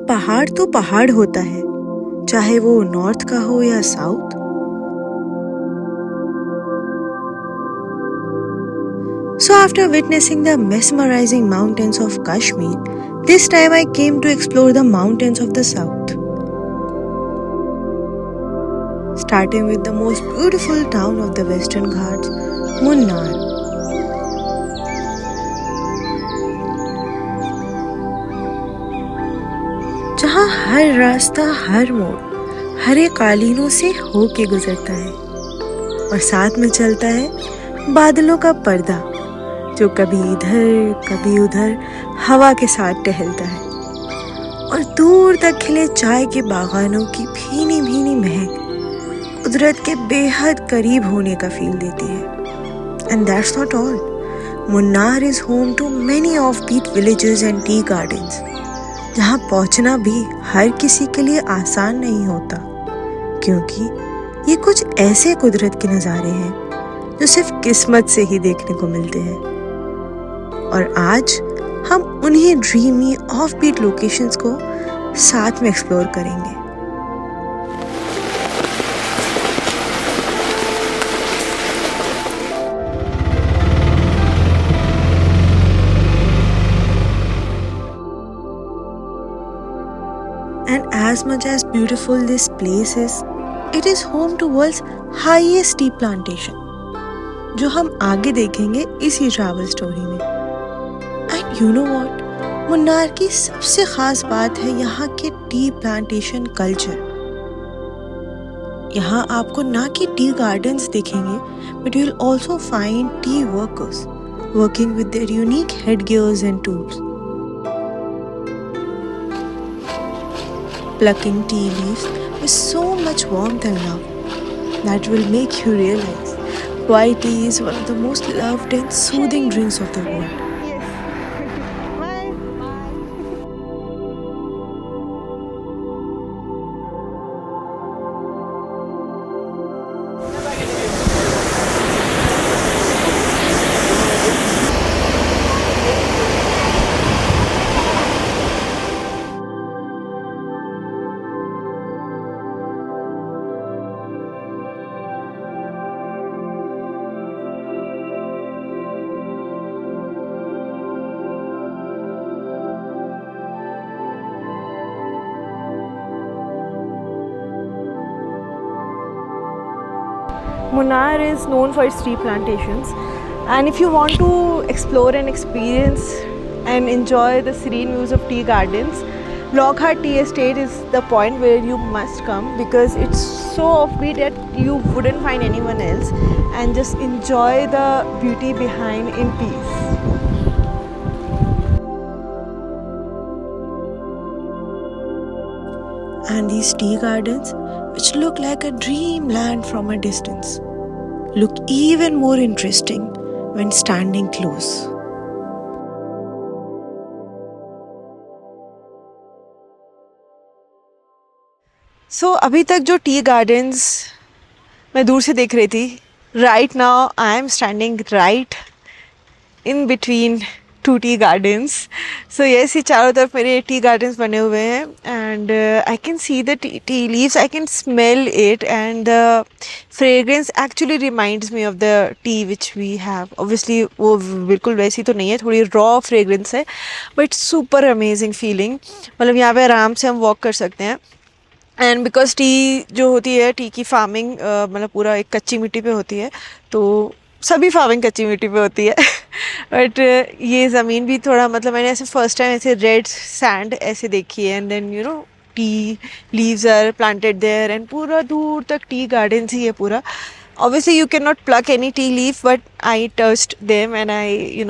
पहाड़ तो पहाड़ होता है, चाहे वो नॉर्थ का हो या south. So after witnessing the mesmerizing mountains of Kashmir, this time I came to explore the mountains of the south. Starting with the most beautiful town of the Western Ghats, Munnar. जहाँ हर रास्ता, हर मोड़ हरे कालीनों से होके गुजरता है और साथ में चलता है बादलों का पर्दा, जो कभी इधर कभी उधर हवा के साथ टहलता है और दूर तक खिले चाय के बागानों की भीनी भीनी महक कुदरत के बेहद करीब होने का फील देती है। And that's not all, Munnar is home to many offbeat villages and tea gardens, जहाँ पहुँचना भी हर किसी के लिए आसान नहीं होता, क्योंकि ये कुछ ऐसे कुदरत के नज़ारे हैं जो सिर्फ किस्मत से ही देखने को मिलते हैं। और आज हम उन्हीं ड्रीमी ऑफबीट लोकेशंस को साथ में एक्सप्लोर करेंगे। And as much as beautiful this place is, it is home to world's highest tea plantation, जो हम आगे देखेंगे इसी ट्रैवल स्टोरी में। And you know what, Munnar की सबसे खास बात है यहाँ के टी प्लांटेशन कल्चर। यहाँ आपको ना कि टी गार्डन्स दिखेंगे, but you will also find T workers working with their unique head gears and tools, plucking tea leaves with so much warmth and love that will make you realize why tea is one of the most loved and soothing drinks of the world. Munnar is known for its tea plantations, and if you want to explore and experience and enjoy the serene views of tea gardens, Lockhart Tea Estate is the point where you must come, because it's so offbeat that you wouldn't find anyone else, and just enjoy the beauty behind in peace. And these tea gardens, which look like a dreamland from a distance, look even more interesting when standing close. So अभी तक जो tea gardens मैं दूर से देख रही थी, right now I am standing right in between two tea gardens. So yes, ये चारों तरफ मेरे टी गार्डन्स बने हुए हैं, and I can see the tea leaves, I can smell it, and the fragrance actually reminds me of the tea which we have. Obviously वो बिल्कुल वैसी तो नहीं है, थोड़ी raw fragrance है, but super amazing feeling. मतलब यहाँ पे आराम से हम walk कर सकते हैं, एंड बिकॉज टी जो होती है, टी की फार्मिंग मतलब पूरा एक कच्ची मिट्टी पे होती है, तो सभी फार्मिंग कच्ची मिट्टी पे होती है बट ये ज़मीन भी थोड़ा, मतलब मैंने ऐसे फर्स्ट टाइम ऐसे रेड सैंड ऐसे देखी है, and then you know tea leaves are planted there, and पूरा दूर तक टी गार्डन्स ही है पूरा. Obviously you can not pluck any tea leaf, but I touched them and I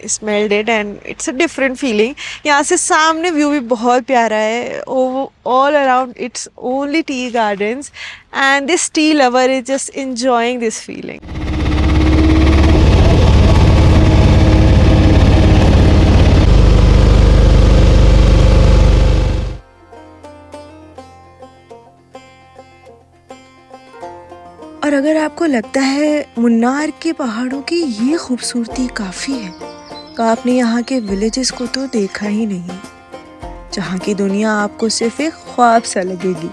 smelled it, and it's a different feeling. यहाँ से सामने view भी बहुत प्यारा है. All around it's only tea gardens, and this tea lover is just enjoying this feeling. और अगर आपको लगता है मुन्नार के पहाड़ों की ये खूबसूरती काफ़ी है, तो आपने यहाँ के विलेजेस को तो देखा ही नहीं. जहाँ की दुनिया आपको सिर्फ एक ख्वाब सा लगेगी।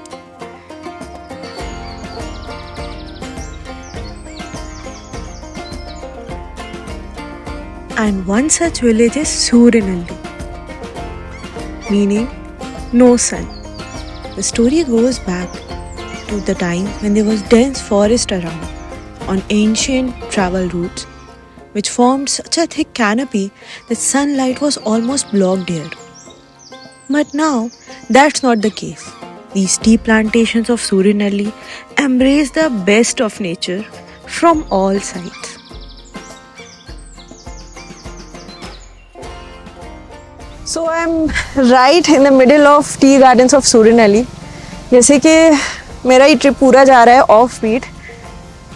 And one such village is Surinalli, meaning no sun. The story goes back to the time when there was dense forest around on ancient travel routes, which formed such a thick canopy that sunlight was almost blocked here. But now, that's not the case. These tea plantations of Surinalli embrace the best of nature from all sides. So I'm right in the middle of tea gardens of Surinalli. जैसे कि मेरा ये trip पूरा जा रहा है offbeat,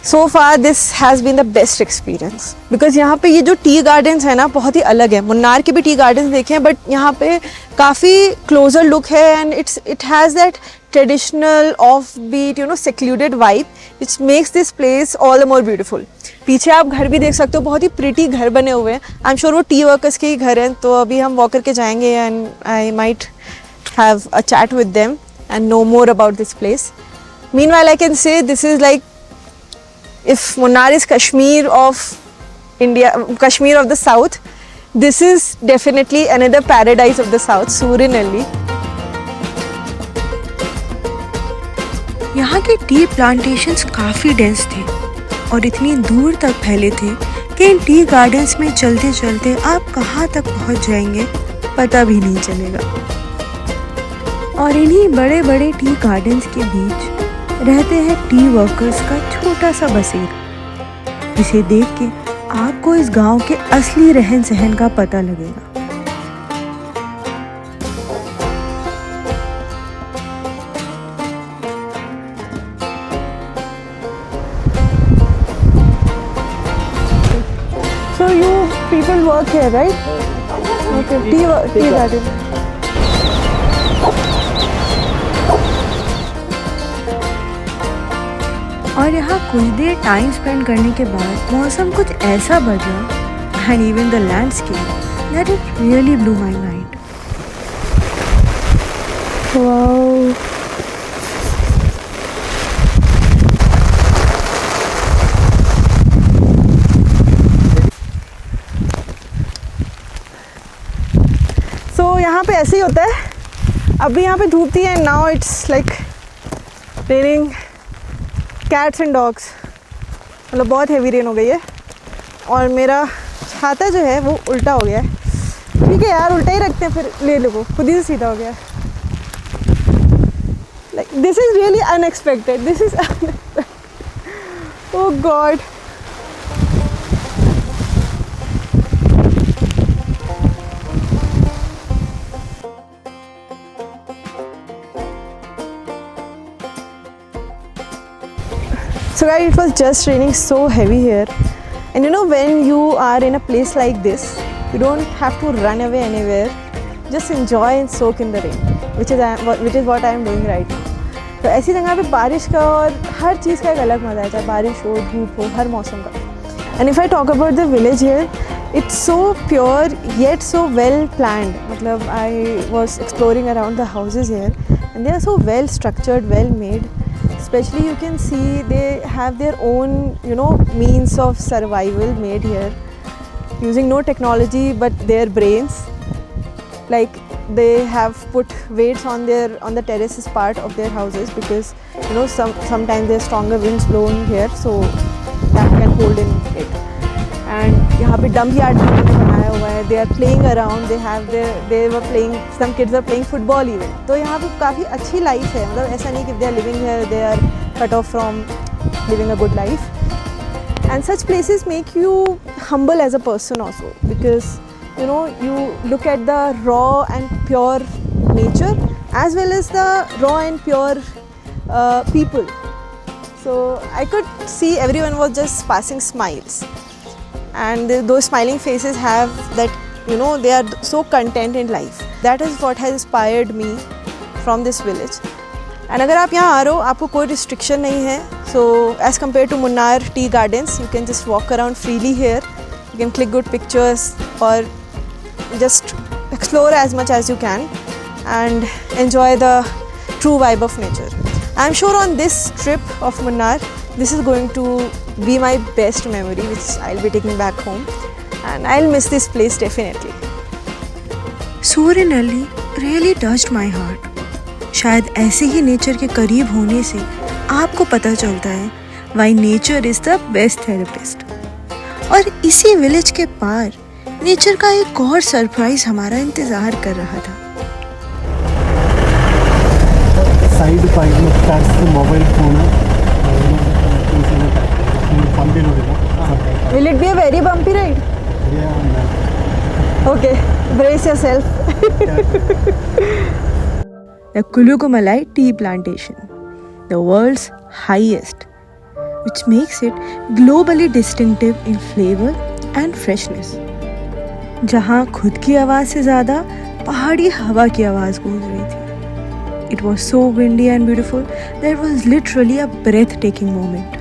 so far this has been the best experience because यहाँ पे ये जो टी गार्डन्स है ना बहुत ही अलग है। मुन्नार के भी टी गार्डन्स देखे हैं बट यहाँ पे काफ़ी क्लोजर लुक है and it has that traditional offbeat secluded vibe which makes this place all the more beautiful. पीछे आप घर भी देख सकते हो, बहुत ही प्रिटी घर बने हुए हैं। आई एम श्योर वो टी वर्कर्स के ही घर हैं, तो अभी हम वॉक करके जाएंगे and I might have a chat with them and know more about this place. Meanwhile, I can say this is like if Munnar is Kashmir of India, Kashmir of the South, this is definitely another paradise of the South, Surinalli. यहाँ के T plantations काफ़ी dense थे और इतनी दूर तक फैले थे कि इन टी गार्डन्स में चलते चलते आप कहाँ तक पहुँच जाएंगे पता भी नहीं चलेगा। और इन्हीं बड़े बड़े टी गार्डन्स के बीच रहते हैं टी वर्कर्स का छोटा सा बसेरा, जिसे देख के आपको इस गांव के असली रहन सहन का पता लगेगा। So you people work here, right? Okay, tea garden. और यहाँ कुछ देर टाइम स्पेंड करने के बाद मौसम कुछ ऐसा बदला and even the landscape that it really blew my mind. Wow, so यहाँ पे ऐसे ही होता है। अभी यहाँ पे धूप थी and now it's like raining cats and dogs, मतलब बहुत हैवी रेन हो गई है और मेरा छाता जो है वो उल्टा हो गया है। ठीक है यार, उल्टा ही रखते हैं फिर, ले लो, खुद ही से सीधा हो गया। Like this is really unexpected, this is oh God. So guys, it was just raining so heavy here, and you know when you are in a place like this, you don't have to run away anywhere. Just enjoy and soak in the rain, which is what I am doing right now. तो ऐसी जगह पे बारिश का और हर चीज़ का एक अलग मज़ा है, चाहे बारिश हो, धूप हो, हर मौसम का। And if I talk about the village here, it's so pure yet so well planned. मतलब I was exploring around the houses here, and they are so well structured, well made. Especially you can see they have their own means of survival made here using no technology but their brains. Like they have put weights on the terraces part of their houses because sometimes there's stronger winds blowing here, so that can hold in it. And यहाँ पे dump yard भी उन्होंने बनाया हुआ है. They are playing around. They were playing. Some kids are playing football even. तो यहाँ पे काफ़ी अच्छी life है. मतलब ऐसा नहीं कि they are living here, they are cut off from living a good life. And such places make you humble as a person also, because you look at the raw and pure nature as well as the raw and pure people. So I could see everyone was just passing smiles. And those smiling faces have that, they are so content in life. That is what has inspired me from this village. And अगर आप यहाँ आ रहे हो, आपको कोई restriction नहीं है. So as compared to Munnar tea gardens, you can just walk around freely here. You can click good pictures or just explore as much as you can. and enjoy the true vibe of nature. I'm sure on this trip of Munnar, this is going to be my best memory which I'll be taking back home, and I'll miss this place definitely. Surinali really touched my heart. शायद ऐसे ही nature के करीब होने से आपको पता चलता है why nature is the best therapist. और इसी विलेज के पार नेचर का एक और सरप्राइज हमारा इंतजार कर रहा था. साइड पाइप में touch mobile phone Will it be a very bumpy ride? Okay, brace yourself. The Kulugumalai tea plantation, the world's highest, which makes it globally distinctive in flavor and freshness. जहाँ खुद की आवाज़ से ज़्यादा पहाड़ी हवा की आवाज़ गूंज रही थी. It was so windy and beautiful that it was literally a breathtaking moment.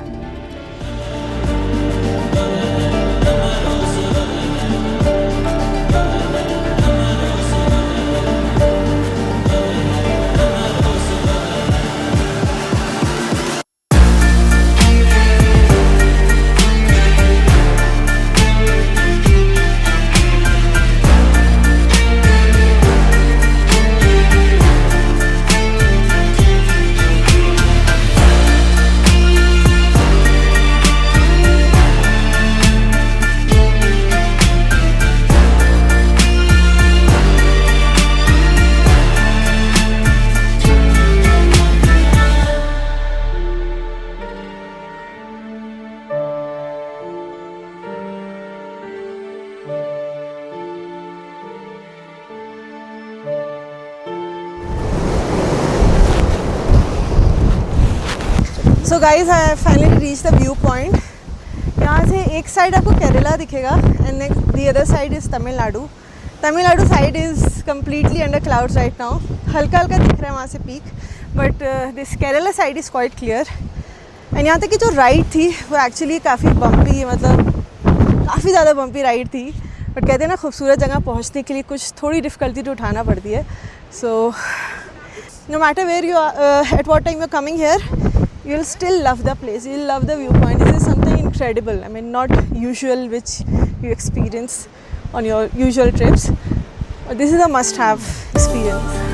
So guys, I have finally reached the view point. यहाँ से एक साइड आपको केरला दिखेगा and the other side is Tamil Nadu. Tamil Nadu side is completely under clouds right now. हल्का हल्का दिख रहा है वहाँ से peak, but this Kerala side is quite clear. And यहाँ तक की जो राइड थी वो एक्चुअली काफ़ी बम्पी, मतलब काफ़ी ज़्यादा बम्पी राइड थी. बट कहते हैं ना, खूबसूरत जगह पहुँचने के लिए कुछ थोड़ी डिफ़िकल्टी तो उठाना पड़ती है. So no matter where you are, at what time you're coming here, you'll still love the place, you'll love the viewpoint. This is something incredible. I mean, not usual which you experience on your usual trips. But this is a must-have experience.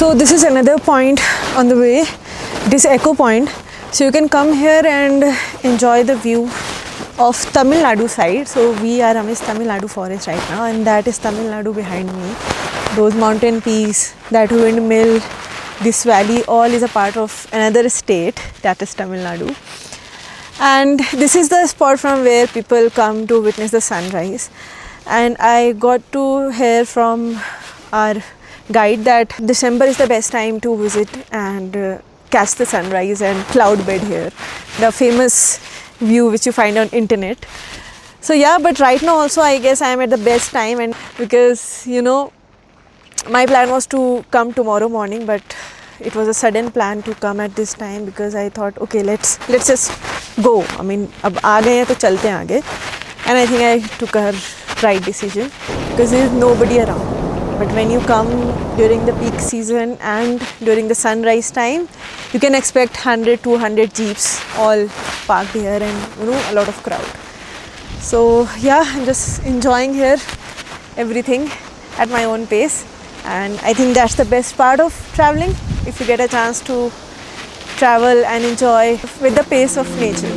So this is another point on the way, this echo point. So you can come here and enjoy the view of Tamil Nadu side. So we are amidst Tamil Nadu forest right now, and that is Tamil Nadu behind me. Those mountain peaks, that windmill, this valley, all is a part of another state, that is Tamil Nadu. And this is the spot from where people come to witness the sunrise. And I got to hear from our guide that December is the best time to visit and catch the sunrise and cloud bed here, the famous view which you find on internet. So yeah, but right now also I guess I am at the best time, and because you know my plan was to come tomorrow morning, but it was a sudden plan to come at this time because I thought, okay, let's just go. I mean, अब आ गए हैं तो चलते हैं आगे. And I think I took a right decision because there is nobody around. But when you come during the peak season and during the sunrise time, you can expect 100-200 jeeps all parked here, and you know, a lot of crowd. So yeah, I'm just enjoying here everything at my own pace, and I think that's the best part of traveling, if you get a chance to travel and enjoy with the pace of nature.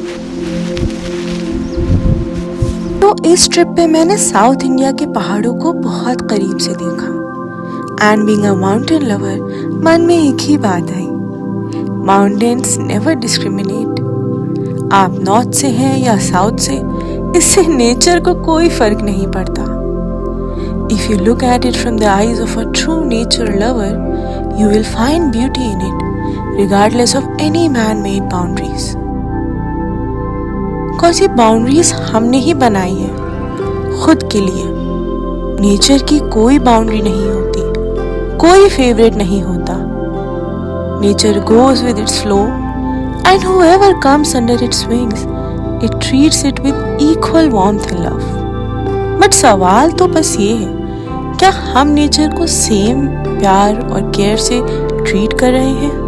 तो इस trip पे मैंने south India के पहाड़ों को बहुत करीब से देखा. And being a mountain lover, मन में एक ही बात आई, माउंटेन्स नेवर डिस्क्रिमिनेट. आप नॉर्थ से हैं या साउथ से, इससे नेचर को कोई फर्क नहीं पड़ता. If you look at it from the eyes of a true nature lover, you will find beauty in it regardless of any man made boundaries. कौन सी बाउंड्रीज हमने ही बनाई है खुद के लिए. नेचर की कोई बाउंड्री नहीं होती, कोई फेवरेट नहीं होता. Nature goes with its flow and whoever comes under its wings, it treats it with equal warmth and love. But सवाल तो बस ये है, क्या हम नेचर को सेम प्यार और केयर से ट्रीट कर रहे हैं?